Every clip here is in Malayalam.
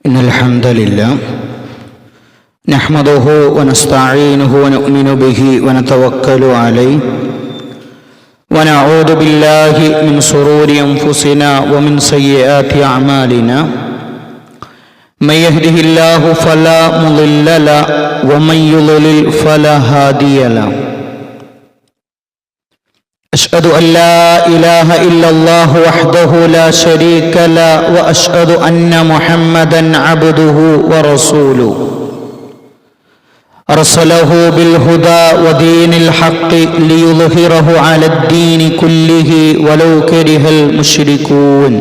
إن الحمد لله نحمده ونستعينه ونؤمن به ونتوكل عليه ونعوذ بالله من شرور أنفسنا ومن سيئات أعمالنا من يهده الله فلا مضل له ومن يضلل فلا هادي له أشهد أن لا إله إلا الله وحده لا شريك له وأشهد أن محمدا عبده ورسوله أرسله بالهدى ودين الحق ليظهره على الدين كله ولو كره المشركون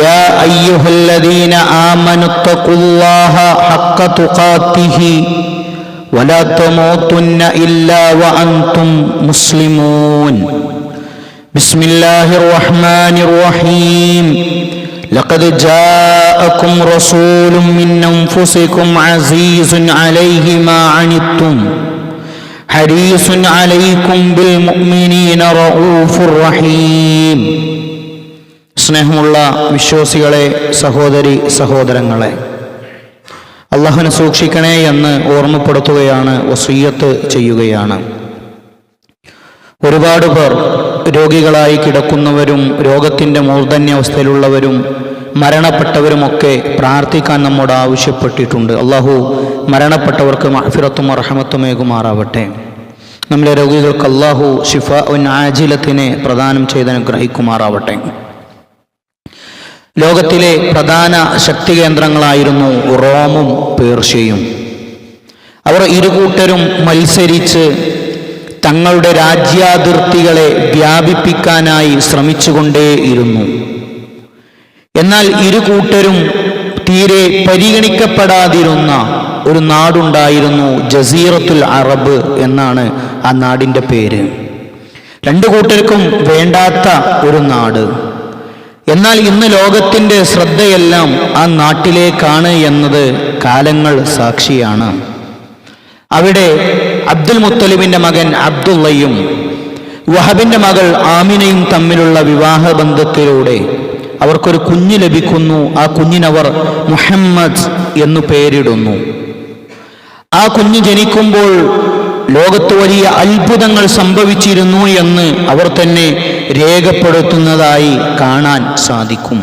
يا أيها الذين آمنوا اتقوا الله حق تقاته ولا تموتن إلا وأنتم مسلمون بسم الله الرحمن الرحيم لقد جاءكم رسول من أنفسكم عزيز عليه ما عنتم حريص عليكم بالمؤمنين رؤوف رحيم സ്നേഹമുള്ള വിശ്വാസികളെ, സഹോദരി സഹോദരങ്ങളെ, അല്ലാഹുവിനെ സൂക്ഷിക്കണേ എന്ന് ഓർമ്മപ്പെടുത്തുകയാണ്, വസിയ്യത്ത് ചെയ്യുകയാണ്. ഒരുപാട് പേർ രോഗികളായി കിടക്കുന്നവരും രോഗത്തിൻ്റെ മൂർധന്യാവസ്ഥയിലുള്ളവരും മരണപ്പെട്ടവരുമൊക്കെ പ്രാർത്ഥിക്കാൻ നമ്മോട് ആവശ്യപ്പെട്ടിട്ടുണ്ട്. അല്ലാഹു മരണപ്പെട്ടവർക്ക് മഗ്ഫിറത്തും റഹ്മത്തുമേകുമാറാവട്ടെ. നമ്മുടെ രോഗികൾക്ക് അല്ലാഹു ശിഫാഉൻ ആജിലത്തിനെ പ്രദാനം ചെയ്ത് അനുഗ്രഹിക്കുമാറാവട്ടെ. ലോകത്തിലെ പ്രധാന ശക്തി കേന്ദ്രങ്ങളായിരുന്നു റോമും പേർഷ്യയും. അവർ ഇരുകൂട്ടരും മത്സരിച്ച് തങ്ങളുടെ രാജ്യാതിർത്തികളെ വ്യാപിപ്പിക്കാനായി ശ്രമിച്ചുകൊണ്ടേയിരുന്നു. എന്നാൽ ഇരുകൂട്ടരും തീരെ പരിഗണിക്കപ്പെടാതിരുന്ന ഒരു നാടുണ്ടായിരുന്നു. ജസീറത്തുൽ അറബ് എന്നാണ് ആ നാടിൻ്റെ പേര്. രണ്ടു കൂട്ടർക്കും വേണ്ടാത്ത ഒരു നാട്. എന്നാൽ ഇന്ന് ലോകത്തിൻ്റെ ശ്രദ്ധയെല്ലാം ആ നാട്ടിലേക്കാണ് എന്നത് കാലങ്ങൾ സാക്ഷിയാണ്. അവിടെ അബ്ദുൽ മുത്തലിബിൻ്റെ മകൻ അബ്ദുള്ളയും വഹബിൻ്റെ മകൾ ആമിനയും തമ്മിലുള്ള വിവാഹബന്ധത്തിലൂടെ അവർക്കൊരു കുഞ്ഞ് ലഭിക്കുന്നു. ആ കുഞ്ഞിനവർ മുഹമ്മദ് എന്നു പേരിടുന്നു. ആ കുഞ്ഞ് ജനിക്കുമ്പോൾ ലോകത്ത് വലിയ അത്ഭുതങ്ങൾ സംഭവിച്ചിരുന്നു എന്ന് അവർ തന്നെ രേഖപ്പെടുത്തുന്നതായി കാണാൻ സാധിക്കും.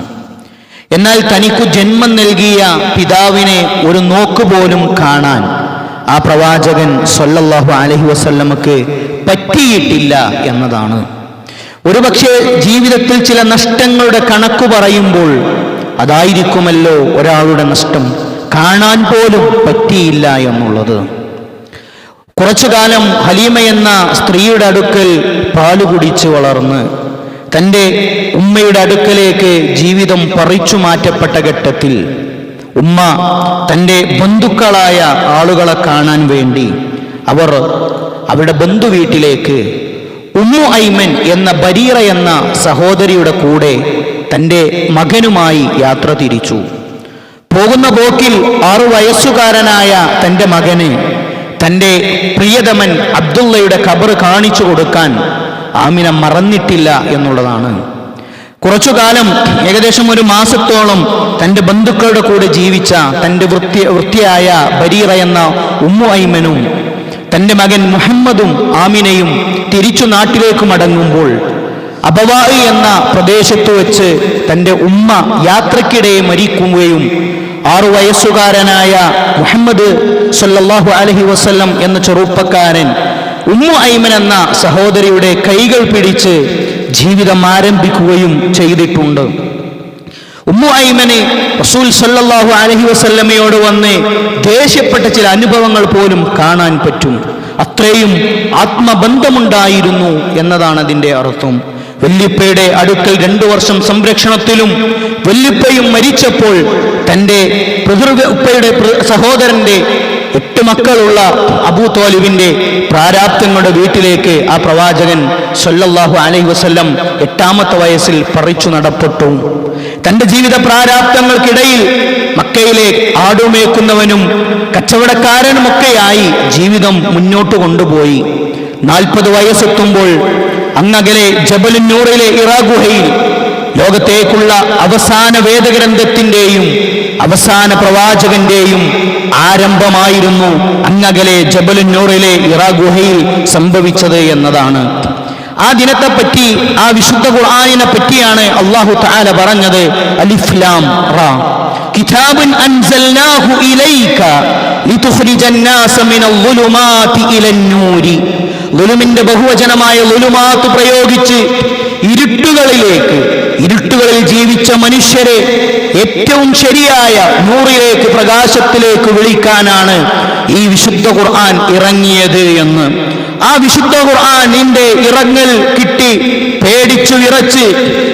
എന്നാൽ തനിക്കു ജന്മം നൽകിയ പിതാവിനെ ഒരു നോക്കുപോലും കാണാൻ ആ പ്രവാചകൻ സ്വല്ലല്ലാഹു അലൈഹി വസല്ലമക്ക് പറ്റിയിട്ടില്ല എന്നതാണ്. ഒരുപക്ഷെ ജീവിതത്തിൽ ചില നഷ്ടങ്ങളുടെ കണക്കു പറയുമ്പോൾ അതായിരിക്കുമല്ലോ ഒരാളുടെ നഷ്ടം, കാണാൻ പോലും പറ്റിയില്ല എന്നുള്ളത്. കുറച്ചു കാലം ഹലീമ എന്ന സ്ത്രീയുടെ അടുക്കൽ പാല് കുടിച്ച് വളർന്ന് തൻ്റെ ഉമ്മയുടെ അടുക്കലേക്ക് ജീവിതം പറിച്ചു മാറ്റപ്പെട്ട ഘട്ടത്തിൽ ഉമ്മ തൻ്റെ ബന്ധുക്കളായ ആളുകളെ കാണാൻ വേണ്ടി അവർ അവരുടെ ബന്ധുവീട്ടിലേക്ക് ഉമ്മു ഐമൻ എന്ന ബരീറ എന്ന സഹോദരിയുടെ കൂടെ തൻ്റെ മകനുമായി യാത്ര തിരിച്ചു. പോകുന്ന പോക്കിൽ 6 വയസ്സുകാരനായ തൻ്റെ മകന് തൻ്റെ പ്രിയതമൻ അബ്ദുള്ളയുടെ ഖബർ കാണിച്ചു കൊടുക്കാൻ ആമിന മറന്നിട്ടില്ല എന്നുള്ളതാണ്. കുറച്ചു കാലം, ഏകദേശം 1 മാസത്തോളം തൻ്റെ ബന്ധുക്കളുടെ കൂടെ ജീവിച്ച തൻ്റെ വൃത്തിയായ ബരീറ എന്ന ഉമ്മു ഐമനും തൻ്റെ മകൻ മുഹമ്മദും ആമിനയും തിരിച്ചു നാട്ടിലേക്ക് മടങ്ങുമ്പോൾ അബവാഇ എന്ന പ്രദേശത്ത് വെച്ച് തൻ്റെ ഉമ്മ യാത്രക്കിടെ മരിക്കുകയും 6 വയസ്സുകാരനായ മുഹമ്മദ് സല്ലല്ലാഹു അലൈഹി വസല്ലം എന്ന ചെറുപ്പക്കാരൻ ഉമ്മു ഐമൻ എന്ന സഹോദരിയുടെ കൈകൾ പിടിച്ച് ജീവിതം ആരംഭിക്കുകയും ചെയ്തിട്ടുണ്ട്. ഉമ്മു ഐമന് റസൂൽ സല്ലല്ലാഹു അലൈഹി വസല്ലമയോട് വന്ന് ദേഷ്യപ്പെട്ട ചില അനുഭവങ്ങൾ പോലും കാണാൻ പറ്റും. അത്രയും ആത്മബന്ധമുണ്ടായിരുന്നു എന്നതാണ് അതിൻ്റെ അർത്ഥം. വല്യുപ്പയുടെ അടുക്കൽ 2 വർഷം സംരക്ഷണത്തിലും വല്യുപ്പയും മരിച്ചപ്പോൾ തൻ്റെ ഉപ്പയുടെ സഹോദരൻ്റെ 8 മക്കളുള്ള അബൂ ത്വാലിബിൻ്റെ പ്രാരാബ്ദങ്ങളുടെ വീട്ടിലേക്ക് ആ പ്രവാചകൻ സ്വല്ലല്ലാഹു അലൈഹി വസല്ലം 8ാമത്തെ വയസ്സിൽ പറിച്ചു നടപ്പെട്ടു. തൻ്റെ ജീവിത പ്രാരാബ്ദങ്ങൾക്കിടയിൽ മക്കയിലെ ആടുമേക്കുന്നവനും കച്ചവടക്കാരനുമൊക്കെയായി ജീവിതം മുന്നോട്ട് കൊണ്ടുപോയി. 40 വയസ്സെത്തുമ്പോൾ അങ്ങകലെ ജബലുന്നൂറിലെ ഇറാ ഗുഹയിൽ ലോകത്തേക്കുള്ള അവസാന വേദഗ്രന്ഥത്തിന്റെയും അവസാന പ്രവാചകന്റെയും ആരംഭമായിരുന്നു അങ്ങകലെ ജബലുൻ നൂറിലെ ഇറാ ഗുഹയിൽ സംഭവിച്ചത് എന്നതാണ്. ആ ദിനത്തെപ്പറ്റി, ആ വിശുദ്ധ ഖുർആനിനെ പറ്റിയാണ് അല്ലാഹു തആല പറഞ്ഞത്, അലിഫ് ലാം റാ കിതാബുൻ അൻസൽനാഹു ഇലൈക ലിതുഖ്രിജൻ നാസ മിനൽ ളുലുമാതി ഇലൻ നൂരി. ളുലുമിന്റെ ബഹുവചനമായ ളുലുമാത്ത് പ്രയോഗിച്ച് ഇരുട്ടുകളിൽ ജീവിച്ച മനുഷ്യരെ ഏറ്റവും ശരിയായ നൂറിലേക്ക്, പ്രകാശത്തിലേക്ക് വിളിക്കാനാണ് ഈ വിശുദ്ധ ഖുർആൻ ഇറങ്ങിയത് എന്ന്. ആ വിശുദ്ധ ഖുർആനിന്റെ ഇറങ്ങൽ കിട്ടി പേടിച്ചു വിറച്ച്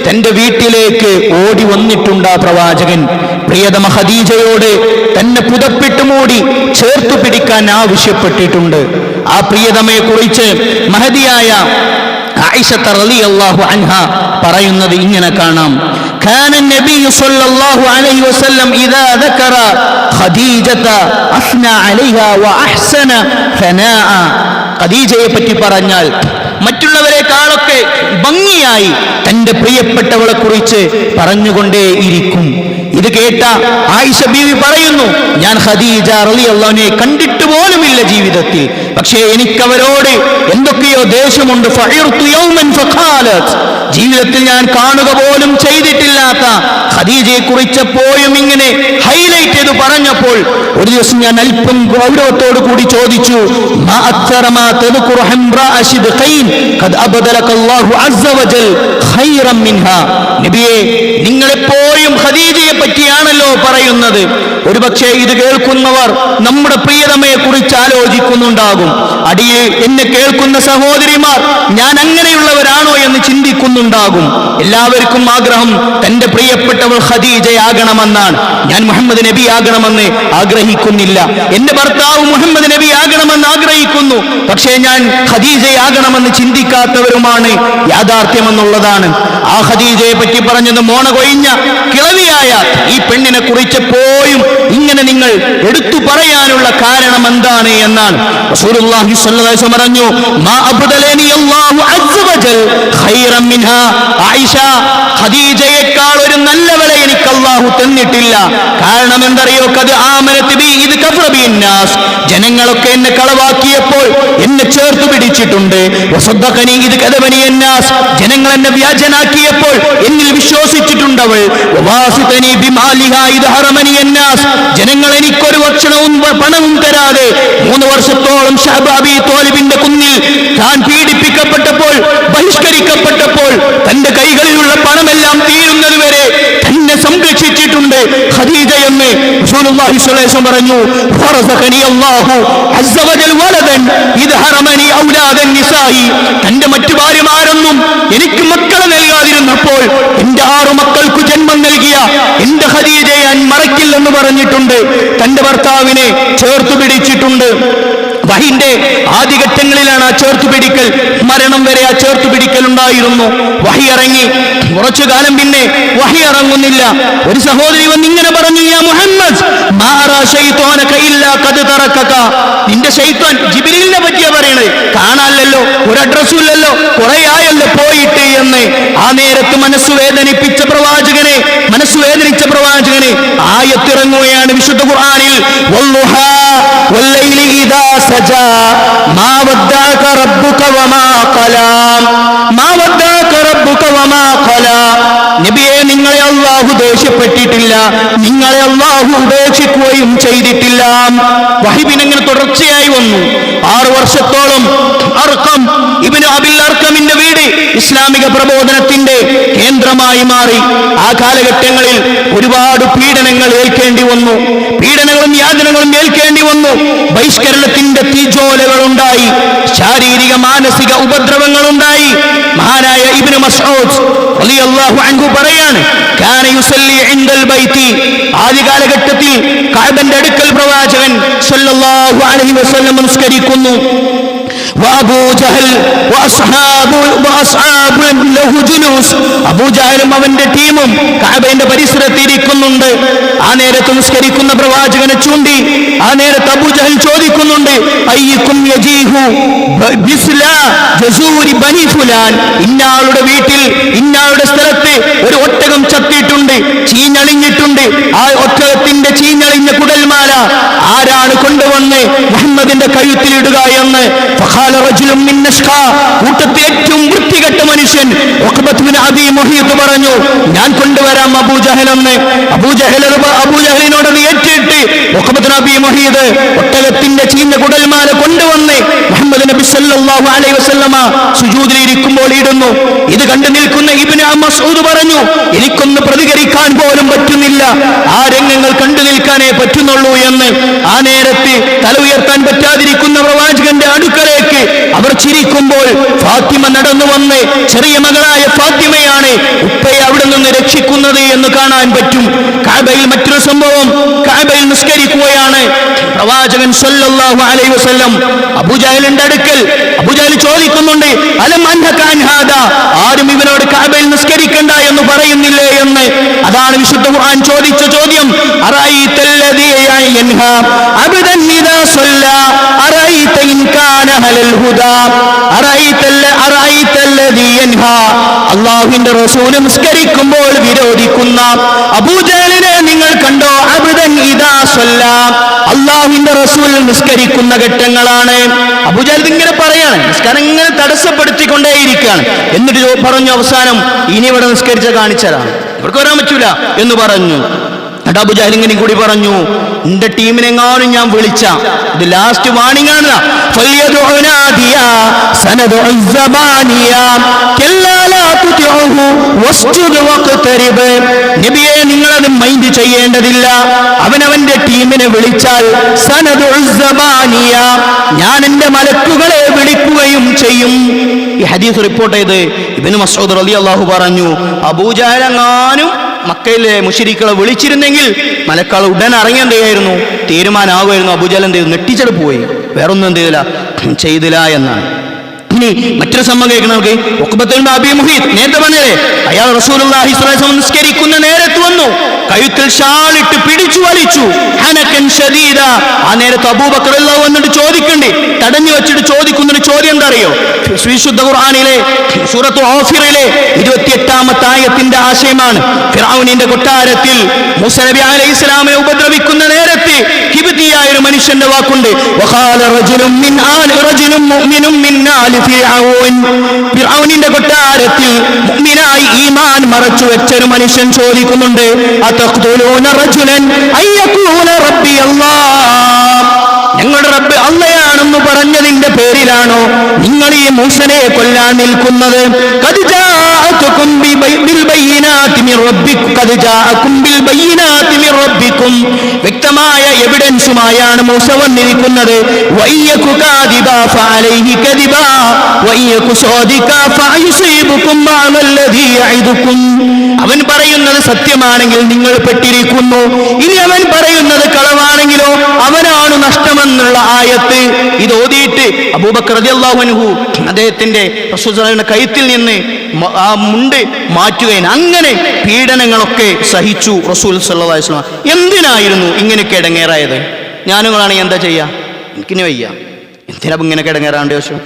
തന്റെ വീട്ടിലേക്ക് ഓടി വന്നിട്ടുണ്ട് ആ പ്രവാചകൻ. പ്രിയതമ ഖദീജയോട് തന്നെ പുതപ്പിട്ട് മൂടി ചേർത്തു പിടിക്കാൻ ആവശ്യപ്പെട്ടിട്ടുണ്ട്. ആ പ്രിയതമയെ കുറിച്ച് മഹദിയായ ആയിഷ റളിയല്ലാഹു അൻഹ പറയുന്നത് ഇങ്ങനെ കാണാം: കാന നബി സല്ലല്ലാഹു അലൈഹി വസല്ലം ഇദാ ദക്കറ ഖദീജത അസ്ന അലൈഹാ വഅഹ്സന ഫനാഅ. ഖദീജയെ പറ്റി പറഞ്ഞാൽ മറ്റുള്ളവരെക്കാളൊക്കെ ഭംഗിയായി തന്റെ പ്രിയപ്പെട്ടവളെ കുറിച്ച് പറഞ്ഞുകൊണ്ടേയിരിക്കും. ഇത് കേട്ട ആയിഷ ബീവി പറയുന്നു, ഞാൻ ഖദീജ റളിയല്ലാഹുവിനെ കണ്ടിട്ട് പോലുമില്ല ജീവിതത്തിൽ, പക്ഷേ എനിക്കവരോട് എന്തൊക്കെയോ ദേഷ്യമുണ്ട്. ഫഇർതു യൗമൻ ഫഖാലത്, ജീവിതത്തിൽ ഞാൻ കാണുക പോലും ചെയ്തിട്ടില്ലാത്ത ഖദീജയെ കുറിച്ചപ്പോഴും ഇങ്ങനെ ഹൈലൈറ്റ് ചെയ്ത് പറഞ്ഞപ്പോൾ ഒരു ദിവസം ഞാൻ അല്പം ഗൗരവത്തോടു കൂടി ചോദിച്ചു, മാ അക്സറ മാ തദ്കുറു ഹംറാ ശിദ്ഖൈൻ ഖദ് അബ്ദലകല്ലാഹു അസ്സ വജൽ ഖൈറൻ മിൻഹാ. നബിയേ, നിങ്ങളെപ്പോഴും ഖദീജയെ പറ്റിയാണല്ലോ പറയുന്നത്. ഒരുപക്ഷെ ഇത് കേൾക്കുന്നവർ നമ്മുടെ പ്രിയതമയെ കുറിച്ച് ആലോചിക്കുന്നുണ്ടാകും. അടിയെ എന്നെ കേൾക്കുന്ന സഹോദരിമാർ ഞാൻ അങ്ങനെയുള്ളവരാണോ എന്ന് ചിന്തിക്കുന്നുണ്ടാകും. എല്ലാവർക്കും ആഗ്രഹം തന്റെ പ്രിയപ്പെട്ടവൾ ഖദീജയാകണമെന്നാണ്. ഞാൻ മുഹമ്മദ് നബി ആകണമെന്ന് ആഗ്രഹിക്കുന്നില്ല. എന്റെ ഭർത്താവ് മുഹമ്മദ് നബി ആകണമെന്ന് ആഗ്രഹിക്കുന്നു. പക്ഷേ ഞാൻ ഖദീജയാകണമെന്ന് ചിന്തിക്കാത്തവരുമാണ് യാഥാർത്ഥ്യമെന്നുള്ളതാണ്. ആ ഖദീജയെ പറ്റി പറഞ്ഞത് മോണ കൊഴിഞ്ഞ കിളവിയായ ഈ പെണ്ണിനെ കുറിച്ചപ്പോഴും ഇങ്ങനെ നിങ്ങൾ എടുത്തു പറയാനുള്ള കാരണം എന്താണ് എന്നാണ്. റസൂലുള്ളാഹി സ്വല്ലല്ലാഹു അലൈഹി വസല്ലം പറഞ്ഞു, മാ അബ്ദലനി അല്ലാഹു അസ്സ വജൽ ഖൈറൻ മിൻഹാ. ആയിഷ, ഖദീജയേക്കാൾ ഒരു നല്ലവളെ എനിക്ക് അല്ലാഹു തന്നിട്ടില്ല. കാരണം എന്തറിയോ? ഖദ് ആമനത് ബി ഇത് കഫറ ബിന്നാസ്. ജനങ്ങളൊക്കെ എന്നെ കളവാക്കിയപ്പോൾ എന്നെ ചേർത്ത് പിടിച്ചിട്ടുണ്ട്. വസദ്ദഖനി ഇത് കദബനി അന്നാസ്. ജനങ്ങൾ എന്നെ വ്യാജനാക്കിയപ്പോൾ എന്നിൽ വിശ്വസിച്ചിട്ടുണ്ടവൾ. വവാസിതനി ബിമാലിഹാ ഇത് ഹറമനി അന്നാസ്. ജനങ്ങൾ എനിക്കൊരു ഭക്ഷണവും പണവും തരാതെ 3 വർഷത്തോളം ശഅബ് അബീ ത്വാലിബിന്റെ കുന്നിൽ താൻ പീഡിപ്പിക്കപ്പെട്ടപ്പോൾ, ബഹിഷ്കരിക്കപ്പെട്ടപ്പോൾ തന്റെ കൈകളിലുള്ള പണമെല്ലാം തീരുന്നതുവരെ തന്നെ സംരക്ഷിച്ചിട്ടുണ്ട് ഖദീജ എന്ന് റസൂലുള്ളാഹി സ്വല്ലല്ലാഹു അലൈഹി വസല്ലം പറഞ്ഞു. ഫറസഖനി അല്ലാഹു അസ്സ വജൽ വലദൻ ഇത് ഹറമനി ഔലാദൻ നിസായി. തന്റെ മറ്റു ഭാര്യമാരൊന്നും എനിക്ക് മക്കളെ നൽകാതിരുന്നപ്പോൾ എന്റെ 6 മക്കൾക്ക് ജന്മം നൽകിയ എന്റെ ഖദീജയെ ഞാൻ മറക്കില്ലെന്ന് പറഞ്ഞിട്ടുണ്ട്. തന്റെ ഭർത്താവിനെ ചേർത്തു പിടിച്ചിട്ടുണ്ട്. വഹിന്റെ ആദ്യഘട്ടങ്ങളിലാണ് ആ ചേർത്തുപിടിക്കൽ. മരണം വരെ ആ ചേർത്തുപിടിക്കൽ ഉണ്ടായിരുന്നു. വഹി ഇറങ്ങി കുറച്ചു കാലം പിന്നെ വഹി ഇറങ്ങുന്നില്ല. ഒരു സഹോദരി വന്ന് ഇങ്ങനെ പറഞ്ഞു, യാ മുഹമ്മദ് മാ അറാ ശൈത്വാനക ഇല്ലാ ഖദ് തറക്കക. നിന്റെ ശൈത്വാൻ ജിബ്രീലിനെ പറ്റിയാ പറയണത്, കാണാനല്ലോ, ഒരു അഡ്രസ്സും ഇല്ലല്ലോ, കുറെ ആയല്ലോ പോയിട്ട് എന്ന്. ആ നേരത്ത് മനസ്സ് വേദനിച്ച പ്രവാചകനെ ആയത്തിറങ്ങുകയാണ് വിശുദ്ധ ഖുർആനിൽ. വല്ലുഹാ വല്ലൈലി ഇദാ സജാ മാ വദ്ദഅക റബ്ബുക വമാ ഖലാ. മാ വദ്ദഅക റബ്ബുക വമാ ഖലാ. നബിയെ, നിങ്ങളെ അല്ലാഹു ദേഷ്യപ്പെട്ടിട്ടില്ല, നിങ്ങളെ അല്ലാഹു ഉപേക്ഷിക്കുകയും ചെയ്തിട്ടില്ല. വഹിബിനങ്ങനെ തുടർച്ചയായി വന്നു. 6 വർഷത്തോളം അർഖം ഇബ്നു അബിൽ അർഖമിന്റെ വീട് ഇസ്ലാമിക പ്രബോധനത്തിന്റെ കേന്ദ്രമായി മാറി. ആ കാലഘട്ടങ്ങളിൽ ഒരുപാട് പീഡനങ്ങൾ ഏൽക്കേണ്ടി വന്നു. പീഡനങ്ങളും യാതനകളും ഏൽക്കേണ്ടി വന്നു. ബഹിഷ്കരണത്തിന്റെ തീജ്വാലകൾ ഉണ്ടായി. ശാരീരിക മാനസിക ഉപദ്രവങ്ങൾ ഉണ്ടായി. മഹാനായ ഇബ്നു മസ്ഊദ് റളിയല്ലാഹു അൻഹു പറയാണ്, കാന യുസല്ലി ഇൻദൽ ബൈതി. ആദ്യ കാലഘട്ടത്തിൽ കഅബന്റെ അടുക്കൽ പ്രവാചകൻ സല്ലല്ലാഹു അലൈഹി വസല്ലം നമസ്കരിക്കുന്നു. അബൂജഹലും അവന്റെ ടീമും കഅബയുടെ പരിസരത്ത് ഇരിക്കുന്നുണ്ട്. ആ നേരത്ത് നിസ്കരിക്കുന്ന പ്രവാചകനെ ചൂണ്ടി ആ നേരത്ത് അബൂജഹൽ ചോദിക്കുന്നുണ്ട്, അയ്യക്കും യജീഹു ബിസ്ല ജസൂരി ബനി ഫുലാൻ, ഇന്നാളുടെ വീട്ടിൽ ഇന്നാളുടെ സ്ഥലത്ത് ഒരു ഒട്ടകം ചത്തിയിട്ടുണ്ട്, ചീഞ്ഞളിഞ്ഞിട്ടുണ്ട്. ആ ഒട്ടകത്തിന്റെ ചീഞ്ഞളിഞ്ഞ കുടൽമാല ആരാണ് കൊണ്ടുവന്ന് മുഹമ്മദിന്റെ കഴുത്തിലിടുക എന്ന്. ഫഖാല റജുലുൻ മിൻ നഷ്ഖാ, കൂട്ടത്തിൽ ഏറ്റവും വൃത്തികെട്ട മനുഷ്യൻ ഉഖബത്ത് ബിൻ അബീ മുഹീത്ത് പറഞ്ഞു, ഞാൻ കൊണ്ടുവരാം അബൂജഹൽ എന്ന്. അബൂജഹലിനോട് ഏറ്റിട്ട് ഉഖബത്ത് ബിൻ അബീ മുഹീത്ത് ഒട്ടകത്തിന്റെ ചീഞ്ഞ കുടൽമാല കൊണ്ടുവന്ന് മുഹമ്മദ് നബി സല്ലല്ലാഹു അലൈഹി വസല്ലമ സുജൂദിൽ ഇരിക്കുമ്പോൾ ഇടുന്നു. ഇത് കണ്ടു നിൽക്കുന്ന ഇബ്നു മസ്ഊദ് പറഞ്ഞു, എനിക്കൊന്ന് പ്രതികരിക്കാൻ പോലും പറ്റുന്നില്ല, ആ രംഗങ്ങൾ കണ്ടു നിൽക്കാനേ പറ്റുന്നുള്ളൂ എന്ന്. ആ നേരത്ത് തല ഉയർത്താൻ പറ്റാതിരിക്കുന്ന പ്രവാചകന്റെ അടുക്കലേക്ക് അവർ ചിരിക്കുമ്പോൾ ഫാത്തിമ നടന്നു വന്ന്, ചെറിയ മകളായ ഫാത്തിമയാണ് ഉപ്പയെ അവിടെ നിന്ന് രക്ഷിക്കുന്നത് എന്ന് കാണാൻ പറ്റും. കഅബയിൽ മറ്റൊരു സംഭവം, കഅബയിൽ നിസ്കരിക്കുകയാണ് പ്രവാചകൻ സല്ലല്ലാഹു അലൈഹി വസല്ലം. അബൂജഹലിന്റെ അടുക്കൽ അബൂജഹൽ ചോദിക്കുന്നുണ്ട്, അലം അൻഹക അൻ ഹാദാ, ആരും ഇവനോട് കഅബയിൽ നിസ്കരിക്കണ്ട എന്ന് പറയുന്നില്ലേ എന്ന്. അതാണ് വിശുദ്ധ ഖുർആൻ ചോദിച്ച ചോദ്യം. അറഅയ്തല്ലദീ യൻഹാ അബ്ദൻ ഇദാ സല്ലാ അറഅയ്ത ഇൻ കാന ഹലൽ ഹുദാ അറഅയ്തല്ലദീ യൻഹാ, അല്ലാഹുവിന്റെ റസൂൽ നിസ്കരിക്കുമ്പോൾ വിരോധിക്കുന്ന അബൂജഹലിനെ നിങ്ങൾ കണ്ടോ? അബ്ദൻ ഇദാ സല്ലാ, അല്ലാഹുവിന്റെ റസൂൽ നിസ്കരിക്കുന്ന ഘട്ടങ്ങളാണ്. അബൂജഹൽ ഇങ്ങനെ പറയാണ്, നിസ്കാരം ഇങ്ങനെ തടസ്സപ്പെടുത്തിക്കൊണ്ടേയിരിക്കുകയാണ്. എന്നിട്ട് പറഞ്ഞു അവസാനം, ഇനി ഇവിടെ നിസ്കരിച്ച കാണിച്ചതാണ്, ഇവർക്ക് വരാൻ പറ്റൂല എന്ന് പറഞ്ഞു. അബൂജഹൽ ഇങ്ങനെ കൂടി പറഞ്ഞു, എന്റെ ടീമിനെങ്ങാനും ഞാൻ വിളിച്ച, ഇത് ലാസ്റ്റ് വാണിംഗ് ആണ്, നബിയെ നിങ്ങളത് മൈൻഡ് ചെയ്യേണ്ടതില്ല, അവനവന്റെ ടീമിനെ വിളിച്ചാൽ ഞാൻ എന്റെ മലക്കുകളെ വിളിക്കുകയും ചെയ്യും. ഈ ഹദീസ് റിപ്പോർട്ട് ചെയ്ത് ഇബ്നു മസ്ഊദ് റളിയല്ലാഹു പറഞ്ഞു, അബൂജഹൽ എങ്ങാനും മക്കയിലെ മുശ്രിക്കുകളെ വിളിച്ചിരുന്നെങ്കിൽ മലക്കൾ ഉടൻ ഇറങ്ങിയെന്തെയ്യായിരുന്നു, തീരുമാനമാകുമായിരുന്നു. അബൂജഹൽ എന്ത് ചെയ്തു? നെട്ടിച്ചെടു പോയി, വേറൊന്നും എന്ത് ചെയ്തില്ല എന്നാണ്. ഇനി മറ്റൊരു സംഭവം കേൾക്കണം നമുക്ക്. ഉഖബത്ത് ബിൻ അബീ മുഹീത്ത് നേരത്തെ പറഞ്ഞേ, അയാൾ റസൂലുള്ളാഹി സ്വല്ലല്ലാഹു അലൈഹി വസല്ലം നിസ്കരിക്കുന്ന നേരത്ത് വന്നു, കഴുത്തിൽ ഷാളിട്ട് പിടിച്ചു വലിച്ചു, ഹനകൻ ശദീദ. ആ നേരത്ത് അബൂബക്കർ റളിയല്ലാഹു അൻഹു ചോദിക്കണ്ടേ, തടഞ്ഞു വെച്ചിട്ട് ചോദിക്കുന്നൊരു ചോദ്യം എന്താ അറിയോ? വിശുദ്ധ ഖുർആനിലെ സൂറത്തു ആഫിറിലെ 28-ാമത്തെ ആയത്തിന്റെ ആശയമാണ്. ഫിർഔനിന്റെ കൊട്ടാരത്തിൽ മൂസാ നബി അലൈഹിസ്സലാമിനെ ഉപദ്രവിക്കുന്ന നേരത്ത് ഹിബ്തിയായ ഒരു മനുഷ്യന്റെ വാക്കുണ്ട്, വഖാല റജുലുൻ മുഅ്മിനുൻ മിൻ ആലി ഫിർഔൻ. ഫിർഔനിന്റെ കൊട്ടാരത്തിൽ മുഅ്മിനായി ഈമാൻ മറച്ചു വെച്ചൊരു മനുഷ്യൻ ചോദിക്കുന്നുണ്ട്, അതഖ്തുലൂന റജുലൻ അയ്യഖൂല റബ്ബി അല്ലാഹ്, ഞങ്ങളുടെ റബ്ബ് അള്ളയാണെന്ന് പറഞ്ഞതിന്റെ പേരിലാണോ നിങ്ങൾ ഈ മൂസനെ കൊല്ലാൻ നിൽക്കുന്നത്? വ്യക്തമായ എവിഡൻസുമായാണ് മൂസ വന്നിരിക്കുന്നത്. അവൻ പറയുന്നത് സത്യമാണെങ്കിൽ നിങ്ങൾ പെട്ടിരിക്കുന്നു, ഇനി അവൻ പറയുന്നത് കളവാണെങ്കിലോ അവനാണ് നഷ്ടമെന്നുള്ള ആയത്ത് ഇത് ഓതിയിട്ട് അബൂബക്കർ റളിയല്ലാഹു അൻഹു അദ്ദേഹത്തിന്റെ റസൂൽ സ്വല്ലല്ലാഹു അലൈഹി വസല്ലം കഴുത്തിൽ നിന്ന് ആ മുണ്ട് മാറ്റുകയും അങ്ങനെ പീഡനങ്ങളൊക്കെ സഹിച്ചു റസൂൽ സ്വല്ലല്ലാഹു അലൈഹി വസല്ലം. എന്തിനായിരുന്നു ഇങ്ങനെയൊക്കെ ഇടങ്ങേറായത്? ഞാനുങ്ങളാണെങ്കിൽ എന്താ ചെയ്യാ? എനിക്കിനി വയ്യ, എന്തിനാ ഇങ്ങനെയൊക്കെ ഇടങ്ങേറാണ്ട് ആവശ്യം?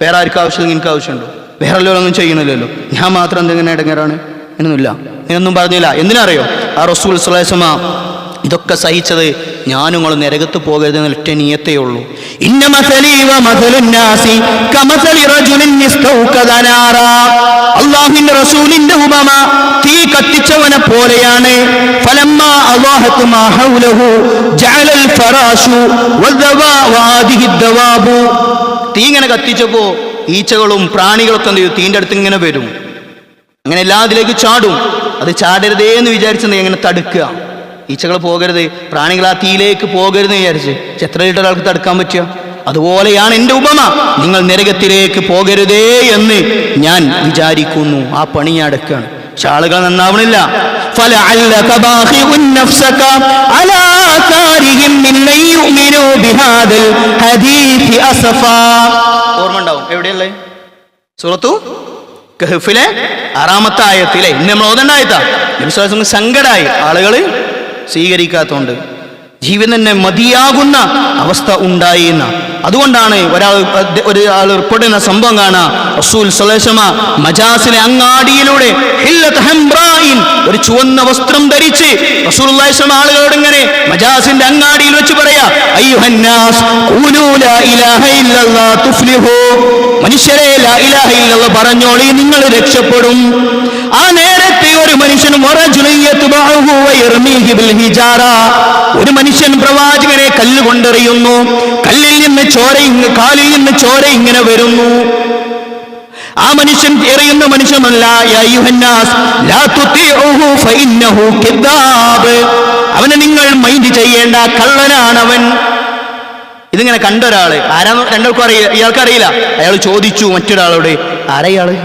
വേറെ ആർക്കും ആവശ്യം എനിക്ക് ആവശ്യമുണ്ടോ? വേറെ എല്ലാവരും ചെയ്യണില്ലല്ലോ, ഞാൻ മാത്രം എന്തെങ്ങനെ ഇടങ്ങേറാണ്? എന്നൊന്നുമില്ല, ഞാനൊന്നും പറഞ്ഞില്ല. എന്തിനറിയോ? ആ റസൂൽ സ്വല്ലല്ലാഹു അലൈഹി വസല്ലം ഇതൊക്കെ സഹിച്ചത് ഞാനും നിങ്ങൾ നരകത്ത് പോകരുത് എന്ന ഒറ്റ നിയത്തേ ഉള്ളൂ. അല്ലാഹുവിന്റെ റസൂലിന്റെ ഉപമ തീ കത്തിച്ചവനെ പോലെയാണ്. തീ ഇങ്ങനെ കത്തിച്ചപ്പോ ഈച്ചകളും പ്രാണികളൊക്കെ എന്ത് ചെയ്യും? തീൻ്റെ അടുത്ത് ഇങ്ങനെ വരും, അങ്ങനെ എല്ലാത്തിലേക്ക് ചാടും. അത് ചാടരുതേ എന്ന് വിചാരിച്ചെന്ന് എങ്ങനെ തടുക്കുക? ഈച്ചകൾ പോകരുത്, പ്രാണികൾ ആ തീയിലേക്ക് പോകരുതെന്ന് വിചാരിച്ച് എത്ര ലിറ്റർ ഒരാൾക്ക് തടുക്കാൻ പറ്റുക? അതുപോലെയാണ് എൻ്റെ ഉപമ. നിങ്ങൾ നരകത്തിലേക്ക് പോകരുതേ എന്ന് ഞാൻ വിചാരിക്കുന്നു. ആ പണി ഞാൻ എടുക്കുകയാണ്. പക്ഷെ ആളുകൾ നന്നാവണില്ല. ഓർമ്മ ഉണ്ടാവും എവിടെയല്ലേ? സൂറത്തു കഹ്ഫിലെ 6-ാമത്തെ ആയത്തിലെ ഇന്ന് നമ്മൾ ഓതണ്ടായതാ. സങ്കടായി ആളുകൾ സ്വീകരിക്കാത്തോണ്ട്. ജീവൻ തന്നെ മതിയാകുന്ന അവസ്ഥ ഉണ്ടായിന്ന. അതുകൊണ്ടാണ് ഒരാൾ റിപ്പോർട്ട് ചെയ്യുന്ന സംഭവം കാണാം. റസൂൽ സ്വല്ലല്ലാഹു അലൈഹി വസല്ലം മജാസിലെ അങ്ങാടിയിലൂടെ ഒരു ചുവന്ന വസ്ത്രം ധരിച്ച് റസൂലുള്ളാഹി സ്വല്ലല്ലാഹു അലൈഹി വസല്ലം ആളുകളോട് ഇങ്ങനെ മജാസിന്റെ അങ്ങാടിയിൽ വെച്ച് പറയാ, അയ്യുഹന്നാസ് ഖൂലൂ ലാ ഇലാഹ ഇല്ലല്ലാഹ് തുഫ്ലിഹൂ, മനുഷ്യരെ ലാ ഇലാഹ ഇല്ലല്ലാഹ് പറഞ്ഞോളി, നിങ്ങൾ രക്ഷപ്പെടും. ആ നേരത്തെ ഒരു മനുഷ്യൻ ഒരു മനുഷ്യൻ പ്രവാചകനെ കല്ല് കൊണ്ടെറിയുന്നു. കാലിൽ നിന്ന് ചോര ഇങ്ങനെ വരുന്നു. ആ മനുഷ്യൻ എറിയുന്ന മനുഷ്യനല്ല, അവനെ നിങ്ങൾ മൈൻഡ് ചെയ്യേണ്ട, കള്ളനാണവൻ. ഇതിങ്ങനെ കണ്ടൊരാള്, ആരാന്ന് രണ്ടുപേർക്കും അറിയില്ല, ഇയാൾക്കറിയില്ല. അയാൾ ചോദിച്ചു മറ്റൊരാളോട്, ആരാ ഇയാള്?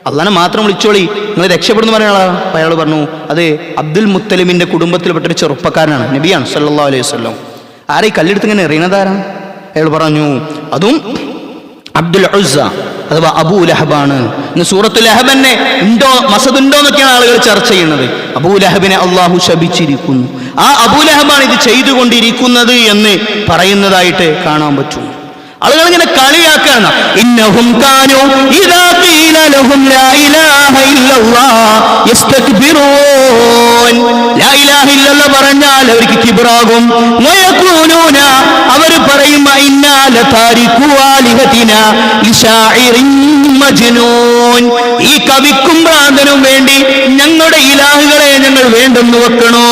അള്ളാനെ മാത്രം വിളിച്ചോളി, നിങ്ങൾ രക്ഷപ്പെടുന്നു പറയുന്ന ആളാ. അപ്പൊ അയാൾ പറഞ്ഞു, അത് അബ്ദുൽ മുത്തലിമിന്റെ കുടുംബത്തിൽപ്പെട്ടൊരു ചെറുപ്പക്കാരനാണ്, നബിയാണ് സല്ലല്ലാഹു അലൈഹി വസല്ലം. ആരാ ഈ കല്ലെടുത്ത് ഇങ്ങനെ എറിയണതാരാ? അയാൾ പറഞ്ഞു, അതും അബ്ദുൽ ഉസ്സ അഥവാ അബൂ ലഹബാണ്. ഇന്ന് സൂറത്തുൽ ലഹബ് തന്നെ ഉണ്ടോ മസദുണ്ടോ എന്നൊക്കെയാണ് ആളുകൾ ചർച്ച ചെയ്യുന്നത്. അബൂ ലഹബിനെ അള്ളാഹു ശപിച്ചിരിക്കുന്നു. ആ അബൂ ലഹബാണ് ഇത് ചെയ്തുകൊണ്ടിരിക്കുന്നത് എന്ന് പറയുന്നതായിട്ട് കാണാൻ പറ്റും. ആളുകൾ ഇങ്ങനെ കളിയാക്കാണ്. ഇന്നഹും കാനൂ ഇദാ ഖീല ലഹും ലാ ഇലാഹ ഇല്ലല്ലാഹ് യസ്തക്ബിറൂൻ. ലാ ഇലാഹ ഇല്ലല്ലാഹ് പറഞ്ഞാൽ അവർക്ക് കിബ്റാകും. വയഖൂലൂന, അവർ പറയും, ഇന്നാ ലതാരികു ആലിഹതിനാ ലിശാഇറിൻ മജ്നൂൻ. ഈ കവിക്കും ഭ്രാന്തനും വേണ്ടി ഞങ്ങളുടെ ഇലാഹുകളെ ഞങ്ങൾ വേണ്ടെന്ന് വെക്കണോ?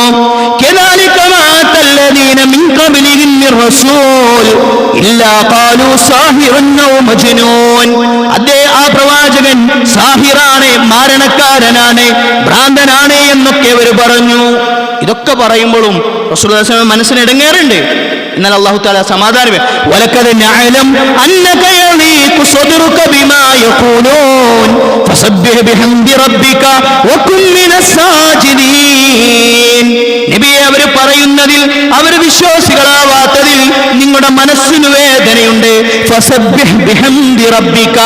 കദാലിക മാതല്ലദീന മിൻ ഖബ്ലിഹിം മിർ റസൂൽ ഇല്ലാ ഖാലൂ സാഹിറുൻ ഔ മജ്നൂൻ. ആ പ്രവാചകൻ സാഹിറാണ്, മാരണക്കാരനാണ്, ഭ്രാന്തനാണ് എന്നൊക്കെ അവർ പറഞ്ഞു. ഇതൊക്കെ പറയുമ്പോഴും റസൂലുള്ളാഹി സ്വല്ലല്ലാഹു അലൈഹി വസല്ലം മനസ്സിന് ഇടങ്ങേറുണ്ട്. എന്നാൽ അല്ലാഹു തആല സമാധാനം, വലഖദ് നഅലം അന്നക യളീഖു സദ്റുക ബിമാ യഖൂലൂൻ ഫസബ്ബിഹ് ബിഹംദി റബ്ബിക വകുൻ മിനസ് സാജിദീൻ. നബിയെ, അവർ പറയുന്നതിൽ, അവർ വിശ്വാസികളാവാത്തതിൽ നിങ്ങളുടെ മനസ്സിന് വേദനയുണ്ട്. ഫസബ്ബിഹ് ബിഹംദി റബ്ബിക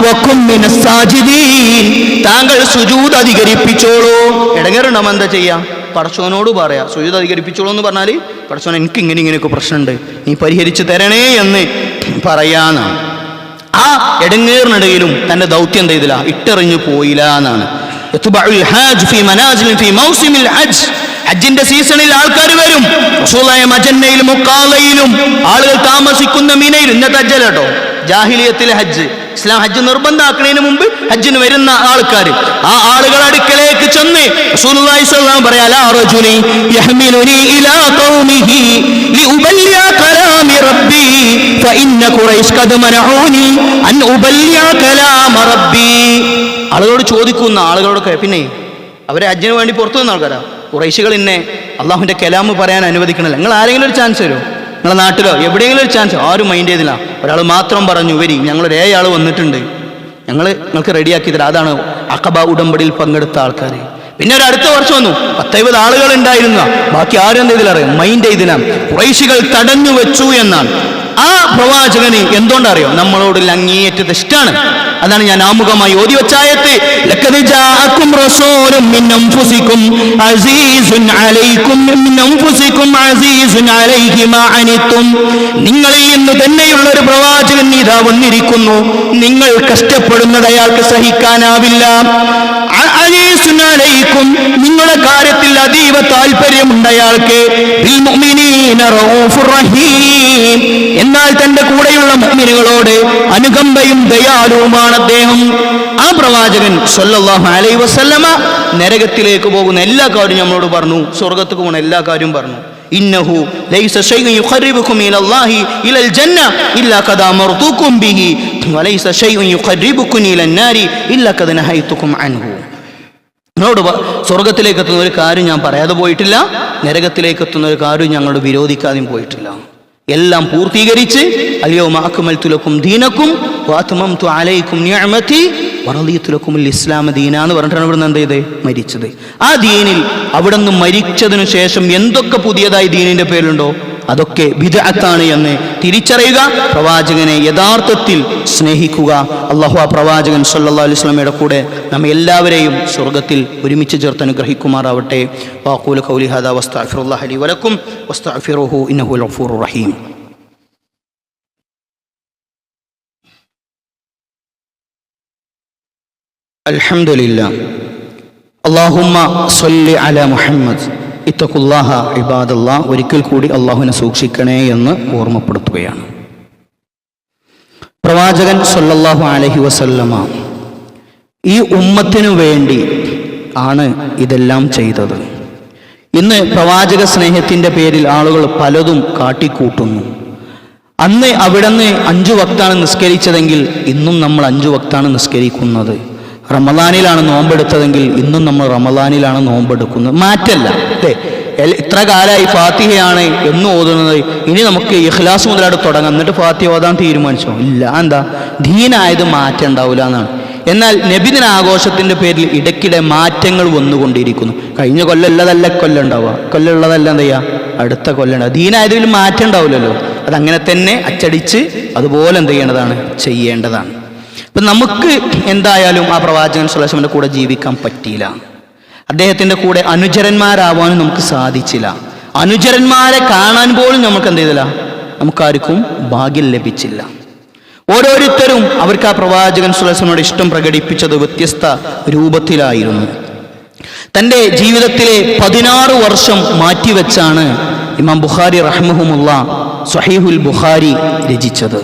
വകുൻ മിനസ് സാജിദീൻ. താങ്കൾ സുജൂദ് അധികരിപ്പിച്ചോളൂ. ഇടങ്ങേറുണ്ടോ? എന്താ ചെയ്യാം? പടച്ചോനോട് പറയാ, സുജൂദ് അധികരിപ്പിച്ചോളൂ എന്ന് പറഞ്ഞാൽ, പടച്ചോൻ എനിക്ക് ഇങ്ങനെയൊക്കെ പ്രശ്നമുണ്ട്, നീ പരിഹരിച്ചു തരണേ എന്ന് പറയാന്നാണ്. ആ ഇടങ്ങേറിനിടയിലും തന്റെ ദൗത്യം എന്ത് ചെയ്തില്ല, ഇട്ടെറിഞ്ഞു പോയില്ല എന്നാണ്. ഹജ്ജിന്റെ സീസണിൽ ആൾക്കാർ വരും. മജന്നയിലും മുക്കാലയിലും ആളുകൾ താമസിക്കുന്ന മിനയിൽ, ഇന്നത്തെ ഹജ്ജല്ല കേട്ടോ, ജാഹിലിയത്തിലെ ഹജ്ജ്. ഇസ്ലാം ഹജ്ജ് നിർബന്ധമാക്കുന്നതിന് മുമ്പ് ഹജ്ജിന് വരുന്ന ആൾക്കാർ, ആ ആളുകൾ അടുക്കലേക്ക് ചെന്ന് റസൂലുള്ളാഹി സ്വല്ലല്ലാഹു അലൈഹി വസല്ലം, ലാ റജുലി യഹ്മിലുനി ഇലാ ഖൗമിഹി ലിഉബല്ലിയ കലാമി റബ്ബി ഫഇന്ന ഖുറൈശ് ഖദ് മനഊനി അൻ ഉബല്ലിയ കലാമ റബ്ബി. ആളുകളോട് ചോദിക്കുന്ന ആളുകളോടൊക്കെ, പിന്നെ അവരെ ഹജ്ജിന് വേണ്ടി പുറത്തു വന്ന ആൾക്കാരാ, ഖുറൈശികൾ ഇന്നെ അള്ളാഹുവിന്റെ കലാമ് പറയാൻ അനുവദിക്കണില്ല, നിങ്ങൾ ആരെങ്കിലും ഒരു ചാൻസ് തരുമോ? നിങ്ങളെ നാട്ടിലോ എവിടെയെങ്കിലും ഒരു ചാൻസ്? ആരും മൈൻഡ് ചെയ്തില്ല. ഒരാൾ മാത്രം പറഞ്ഞു, വരി, ഞങ്ങളൊരു 7 ആൾ വന്നിട്ടുണ്ട്, നിങ്ങൾക്ക് റെഡിയാക്കി തരാം. അതാണ് അഖബ ഉടമ്പടിയിൽ പങ്കെടുത്ത ആൾക്കാർ. പിന്നെ ഒരു അടുത്ത വർഷം വന്നു, 10-20 ആളുകൾ ഉണ്ടായിരുന്ന, ബാക്കി ആരും എന്ത് ചെയ്തില്ല, മൈൻഡ് ചെയ്തില്ല. ഖുറൈശികൾ തടഞ്ഞു വെച്ചു എന്നാണ്. ആ പ്രവാചകന് എന്തുകൊണ്ടറിയോ? നമ്മളോടുള്ള അങ്ങേയറ്റത്തെ ഇഷ്ടമാണ്. അതാണ് ഞാൻ ആമുഖമായി ഓതി വെച്ചായത്ത്, ലഖദ് ജാഅകും റസൂലും മിൻ അൻഫുസികും അസീസുൻ അലൈക്കും മിൻ അൻഫുസികും അസീസുൻ അലൈഹി മാ അനിത്തും. നിങ്ങളിൽ നിന്ന് തന്നെയുള്ള ഒരു പ്രവാചകൻ ഇതാ വന്നിരിക്കുന്നു, നിങ്ങൾ കഷ്ടപ്പെടുന്നത് അയാൾക്ക് സഹിക്കാനാവില്ല. അസീസുൻ അലൈക്കും, നിങ്ങളുടെ കാര്യത്തിൽ അതീവ താല്പര്യമുണ്ട് അയാൾക്ക്. ബിൽ മുഅ്മിനീന റഊഫുർ റഹീം, എന്നാൽ തന്റെ കൂടെയുള്ള മുഅ്മിനുകളോട് അനുകമ്പയും ദയാലുവുമാണ് അദ്ദേഹം. ആ പ്രവാചകൻ സ്വല്ലല്ലാഹു അലൈഹി വസല്ലമ നരകത്തിലേക്ക് പോകുന്ന എല്ലാ കാര്യവും നമ്മളോട് പറഞ്ഞു, സ്വർഗ്ഗത്തേക്ക് പോകുന്ന എല്ലാ കാര്യവും പറഞ്ഞു. ഇന്നഹു ലൈസ ശൈഉൻ യുഖർരിബുകും ഇലല്ലാഹി ഇലൽ ജന്ന ഇല്ലാ ഖദ അമർതുകും ബിഹി വലൈസ ശൈഉൻ യുഖർരിബുകും ഇലൻ നാരി ഇല്ലാ ഖദ നഹൈതുകും അൻഹു. നമ്മളോട് സ്വർഗ്ഗത്തിലേക്ക് എത്തുന്ന ഒരു കാര്യം ഞാൻ പറയാതെ പോയിട്ടില്ല, നരകത്തിലേക്ക് എത്തുന്ന ഒരു കാര്യം ഞങ്ങളോട് വിരോധിക്കാതെയും പോയിട്ടില്ല. എല്ലാം പൂർത്തീകരിച്ച് അൽയൗമ അക്മൽതു ലക്കും ദീനക്കും വഅത്മംതു അലൈക്കും നിഅമതി വറളിതു ലക്കുമുൽ ഇസ്ലാമ ദീന എന്ന് പറഞ്ഞിട്ടാണ് ഇവിടുന്ന് എന്ത് ചെയ്ത് മരിച്ചത്. ആ ദീനിൽ അവിടെ നിന്ന് മരിച്ചതിനു ശേഷം എന്തൊക്കെ പുതിയതായി ദീനിന്റെ പേരിലുണ്ടോ അതൊക്കെ ബിദ്അത്താണ് എന്ന് തിരിച്ചറിയുക, പ്രവാചകനെ യഥാർത്ഥത്തിൽ സ്നേഹിക്കുക. അല്ലാഹു ആ പ്രവാചകൻ സല്ലല്ലാഹു അലൈഹി വസല്ലമയുടെ കൂടെ നമ്മെ എല്ലാവരെയും സ്വർഗ്ഗത്തിൽ ഒരുമിച്ച് ചേർത്ത് അനുഗ്രഹിക്കുമാറാവട്ടെ. വഅഖൂലു ഖൗലി ഹാദാ വസ്തഗ്ഫിറുല്ലാഹ ലി വലക്കും വസ്തഗ്ഫിറുഹു ഇന്നഹു ഗഫൂറുർ റഹീം. അൽഹംദുലില്ലാഹ്. അല്ലാഹുമ്മ സ്വല്ലി അലാ മുഹമ്മദ് ഇത്തഖുല്ലാഹ ഇബാദല്ലാഹ്. ഒരിക്കൽ കൂടി അല്ലാഹുവിനെ സൂക്ഷിക്കണേ എന്ന് ഓർമ്മപ്പെടുത്തുകയാണ്. പ്രവാചകൻ സല്ലല്ലാഹു അലൈഹി വസല്ലമ ഈ ഉമ്മത്തിനു വേണ്ടി ആണ് ഇതെല്ലാം ചെയ്തത്. ഇന്ന് പ്രവാചക സ്നേഹത്തിൻ്റെ പേരിൽ ആളുകൾ പലതും കാട്ടിക്കൂട്ടുന്നു. അന്ന് അവിടുന്ന് 5 വക്താണ് നിസ്കരിച്ചതെങ്കിൽ ഇന്നും നമ്മൾ 5 വക്താണ് നിസ്കരിക്കുന്നത്. റമദാനിലാണ് നോമ്പെടുത്തതെങ്കിൽ ഇന്നും നമ്മൾ റമദാനിലാണ് നോമ്പെടുക്കുന്നത്. മാറ്റല്ല. ഇത്ര കാലമായി ഫാത്തിഹയാണ് എന്ന് ഓതുന്നത്, ഇനി നമുക്ക് ഇഖ്ലാസ് മുതലായിട്ട് തുടങ്ങാം, എന്നിട്ട് ഫാത്തിഹ ഓതാൻ തീരുമാനിച്ചോ? ഇല്ല. എന്താ? ദീനായത് മാറ്റം ഉണ്ടാവില്ല എന്നാണ്. എന്നാൽ നബിദിന ആഘോഷത്തിൻ്റെ പേരിൽ ഇടയ്ക്കിടെ മാറ്റങ്ങൾ വന്നുകൊണ്ടിരിക്കുന്നു. കഴിഞ്ഞ കൊല്ലമുള്ളതല്ല കൊല്ലം ഉണ്ടാവുക, കൊല്ലമുള്ളതല്ല എന്താ ചെയ്യുക, അടുത്ത കൊല്ലം ഉണ്ടാവുക. ദീനായതിൽ മാറ്റം ഉണ്ടാവില്ലല്ലോ. അതങ്ങനെ തന്നെ അച്ചടിച്ച് അതുപോലെ എന്ത് ചെയ്യേണ്ടതാണ്, ചെയ്യേണ്ടതാണ്. അപ്പം നമുക്ക് എന്തായാലും ആ പ്രവാചകൻ സ്വല്ലല്ലാഹു അലൈഹി വസല്ലമയുടെ കൂടെ ജീവിക്കാൻ പറ്റിയില്ല. അദ്ദേഹത്തിൻ്റെ കൂടെ അനുചരന്മാരാവാനും നമുക്ക് സാധിച്ചില്ല. അനുചരന്മാരെ കാണാൻ പോലും നമുക്ക് എന്ത് ചെയ്തില്ല, നമുക്കാർക്കും ഭാഗ്യം ലഭിച്ചില്ല. ഓരോരുത്തരും അവർക്ക് ആ പ്രവാചകൻ സ്വല്ലല്ലാഹു അലൈഹി വസല്ലമയോട് ഇഷ്ടം പ്രകടിപ്പിച്ചത് വ്യത്യസ്ത രൂപത്തിലായിരുന്നു. തൻ്റെ ജീവിതത്തിലെ 16 വർഷം മാറ്റിവെച്ചാണ് ഇമാം ബുഖാരി റഹ്മഹുമുല്ലാ സ്വഹീഹുൽ ബുഖാരി രചിച്ചത്.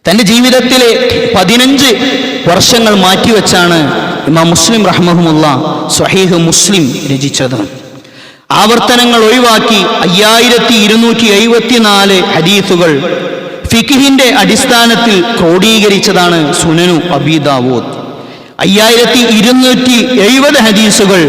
തൻ്റെ ജീവിതത്തിലെ 15 വർഷങ്ങൾ മാറ്റിവെച്ചാണ് ഇമാം മുസ്ലിം റഹ്മഹുമുല്ലാ സ്വഹീഹ് മുസ്ലിം രചിച്ചത്. ആവർത്തനങ്ങൾ ഒഴിവാക്കി 5274 ഹദീസുകൾ ഫിഖ്ഹിന്റെ അടിസ്ഥാനത്തിൽ ക്രോഡീകരിച്ചതാണ് സുനനു അബീ ദാവൂദ്. 5270 ഹദീസുകൾ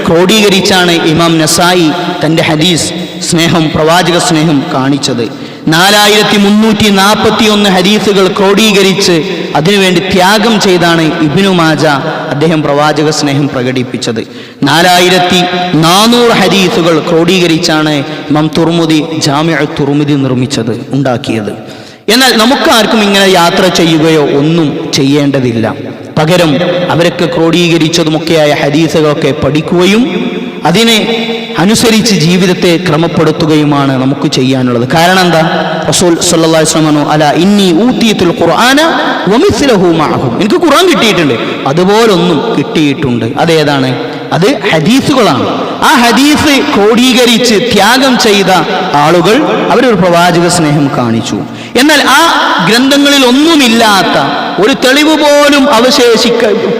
ക്രോഡീകരിച്ചാണ് ഇമാം നസായി തൻ്റെ ഹദീസ് സ്നേഹം, പ്രവാചക സ്നേഹം കാണിച്ചത്. 4341 ഹദീസുകൾ ക്രോഡീകരിച്ച് അതിനുവേണ്ടി ത്യാഗം ചെയ്താണ് ഇബ്നു മാജ അദ്ദേഹം പ്രവാചക സ്നേഹം പ്രകടിപ്പിച്ചത്. 4400 ഹദീസുകൾ ക്രോഡീകരിച്ചാണ് ഇമാം തുർമുദി ജാമിഉ തുർമുദി ഉണ്ടാക്കിയത്. എന്നാൽ നമുക്കാർക്കും ഇങ്ങനെ യാത്ര ചെയ്യുകയോ ഒന്നും ചെയ്യേണ്ടതില്ല. പകരം അവരൊക്കെ ക്രോഡീകരിച്ചതുമൊക്കെയായ ഹദീസുകളൊക്കെ പഠിക്കുകയും അതിനെ അനുസരിച്ച് ജീവിതത്തെ ക്രമപ്പെടുത്തുകയുമാണ് നമുക്ക് ചെയ്യാനുള്ളത്. കാരണം എന്താ? റസൂൽ സല്ലല്ലാഹു അലൈഹി വസല്ലം പറഞ്ഞു, അലാ ഇന്നി ഊതീതുൽ ഖുർആന വമിസ്ലഹു മഅഹു. എനിക്ക് ഖുർആൻ കിട്ടിയിട്ടുണ്ട്, അതുപോലൊന്നും കിട്ടിയിട്ടുണ്ട്. അതേതാണ്? അത് ഹദീസുകളാണ്. ആ ഹദീസ് ക്രോഡീകരിച്ച് ത്യാഗം ചെയ്ത ആളുകൾ അവരൊരു പ്രവാചക സ്നേഹം കാണിച്ചു. എന്നാൽ ആ ഗ്രന്ഥങ്ങളിൽ ഒന്നുമില്ലാത്ത, ഒരു തെളിവ് പോലും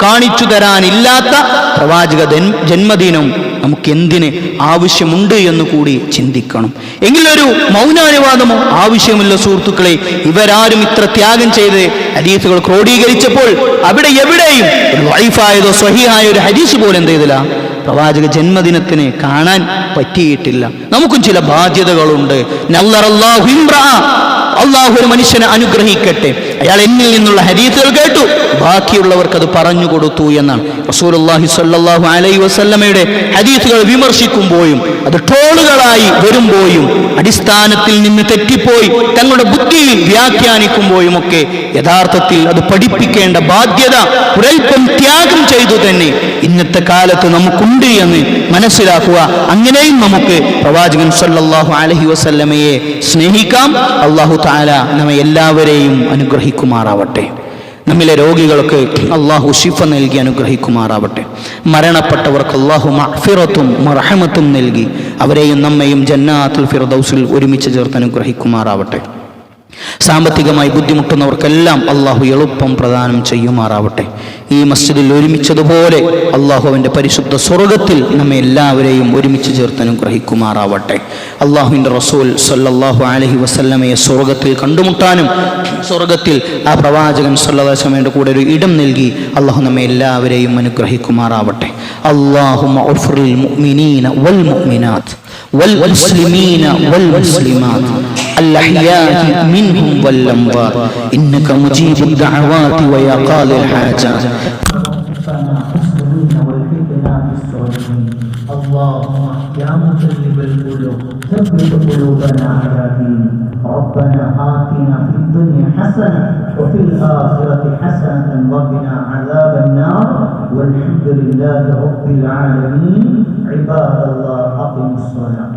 കാണിച്ചു തരാനില്ലാത്ത പ്രവാചക ജന്മദിനം നമുക്ക് എന്തിന് ആവശ്യമുണ്ട് എന്ന് കൂടി ചിന്തിക്കണം. എങ്കിലൊരു മൗനാനുവാദമോ ആവശ്യമില്ല സുഹൃത്തുക്കളെ. ഇവരാരും ഇത്ര ത്യാഗം ചെയ്ത് ഹദീസുകൾ ക്രോഡീകരിച്ചപ്പോൾ അവിടെ എവിടെയും ഒരു വൈഫായതോ സ്വഹീഹായ ഒരു ഹദീസ് പോലും എന്ത് ചെയ്തില്ല, പ്രവാചക ജന്മദിനത്തിന് കാണാൻ പറ്റിയിട്ടില്ല. നമുക്കും ചില ബാധ്യതകളുണ്ട്. അള്ളാഹു ഒരു മനുഷ്യനെ അനുഗ്രഹിക്കട്ടെ, അയാൾ എന്നിൽ നിന്നുള്ള ഹദീസുകൾ കേട്ടു, ബാക്കിയുള്ളവർക്ക് അത് പറഞ്ഞു കൊടുത്തു എന്നാണ്. റസൂലുള്ളാഹി സ്വല്ലല്ലാഹു അലൈഹി വസല്ലമയുടെ ഹദീസുകൾ വിമർശിക്കുമ്പോഴും അത് ട്രോളുകളായി വരുമ്പോഴും അടിസ്ഥാനത്തിൽ നിന്ന് തെറ്റിപ്പോയി തങ്ങളുടെ ബുദ്ധിയിൽ വ്യാഖ്യാനിക്കുമ്പോഴും ഒക്കെ യഥാർത്ഥത്തിൽ അത് പഠിപ്പിക്കേണ്ട ബാധ്യത ഒരൽപ്പം ത്യാഗം ചെയ്തു തന്നെ ഇന്നത്തെ കാലത്ത് നമുക്കുണ്ട് എന്ന് മനസ്സിലാക്കുക. അങ്ങനെയും നമുക്ക് പ്രവാചകൻ സ്വല്ലല്ലാഹു അലൈഹി വസല്ലമയെ സ്നേഹിക്കാം. അല്ലാഹു തആല നമ്മെ എല്ലാവരെയും അനുഗ്രഹിക്കുമാറാവട്ടെ. നമ്മിലെ രോഗികൾക്ക് അല്ലാഹു ശിഫ നൽകി അനുഗ്രഹിക്കുമാറാവട്ടെ. മരണപ്പെട്ടവർക്ക് അല്ലാഹു മഗ്ഫിറത്തും മർഹമത്തും നൽകി അവരെയും നമ്മയും ജന്നാത്തുൽ ഫിർദൗസിൽ ഒരുമിച്ച് ചേർത്ത് അനുഗ്രഹിക്കുമാറാവട്ടെ. സാമ്പത്തികമായി ബുദ്ധിമുട്ടുന്നവർക്കെല്ലാം അല്ലാഹു എളുപ്പം പ്രദാനം ചെയ്യുമാറാവട്ടെ. ഈ മസ്ജിദിൽ ഒരുമിച്ചതുപോലെ അല്ലാഹു അവൻ്റെ പരിശുദ്ധ സ്വർഗത്തിൽ നമ്മെ എല്ലാവരെയും ഒരുമിച്ച് ചേർത്ത് അനുഗ്രഹിക്കുമാറാവട്ടെ. അല്ലാഹുവിൻ്റെ റസൂൽ സല്ലല്ലാഹു അലൈഹി വസല്ലമയെ സ്വർഗത്തിൽ കണ്ടുമുട്ടാനും സ്വർഗത്തിൽ ആ പ്രവാചകൻ സല്ലല്ലാഹു അലൈഹി വസല്ലമയുടെ കൂടെ ഒരു ഇടം നൽകി അല്ലാഹു നമ്മെ എല്ലാവരെയും അനുഗ്രഹിക്കുമാറാവട്ടെ. അല്ലാഹുമ്മ ഉഫ്റിൽ മുഅ്മിനീന വൽ മുഅ്മിനാത്ത് والمسلمين والمسلمات الأحياء منهم والأموات إنك مجيب الدعوات ويا قاضي الحاجات. اللهم يا مقلب القلوب ثبت قلوبنا على دينك ربنا آتنا في الدنيا حسنة وفي الآخرة حسنة وقنا عذاب النار والحمد لله رب العالمين عباد الله أقيموا الصلاة